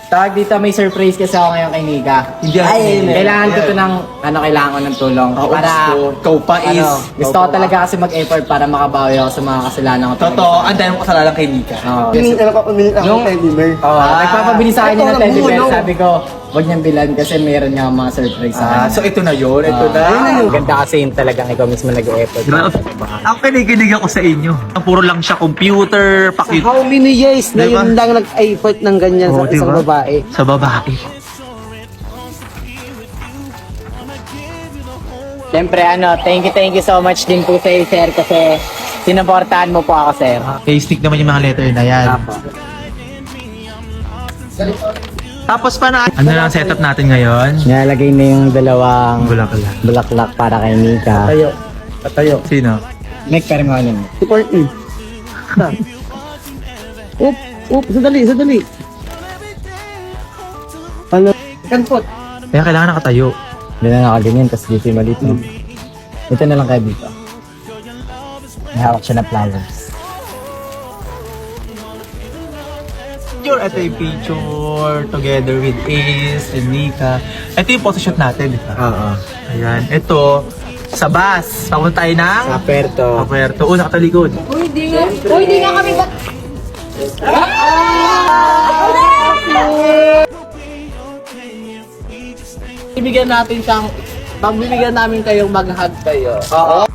Tawag dito, may surprise kasi ako ngayon kay Nika. Hindi Kailangan ko to ng, kailangan ko ng tulong. Para, ikaw pa is. gusto ko talaga kasi mag-effort para makabawi ako sa mga kasalanan ko. Totoo, ang dahil mo kasalanan kay Nika. Oo. Pinili ako ng teddy bear. Nagpapabili sa akin Ito ng ang teddy bear. bulong. Sabi ko, huwag niyang bilan kasi meron nga mga surprise sa kanya. So ito na yun, ito na. Ganda kasi yung talagang ikaw mismo nag-effort. Ang kinikinig ako sa inyo. Ang puro lang siya computer, pakit How many years na Diba? yun lang nag-effort ng ganyan Oo, sa isang diba? babae? sa babae. Siyempre, thank you so much din po sa iyo, sir, kasi sinuportahan mo po ako, sir. Stick naman yung mga letter na yan. Tapos pa na, ano lang setup natin ngayon? Nilalagay na yung dalawang Bulaklak. bulaklak para kay Nika. Patayo. Sino? Nick, pero nga yun. Si Courtney. Sandali. Ano? Kanpot. Kaya kailangan nakatayo. Hindi na nakaganyan, tapos dito yung maliit. Ito na lang kayo dito. May hawak siya na flowers. Ito yung picture together with Ace and Nika. Ito yung photoshoot natin, di ba? Oo. Ayan. Ito, sa bus. Papunta tayo ng Sa Puerto. Puerto. Una katalikod. Hindi nga kami ba... Pagbibigyan namin kayong mag-hug kayo. Oo.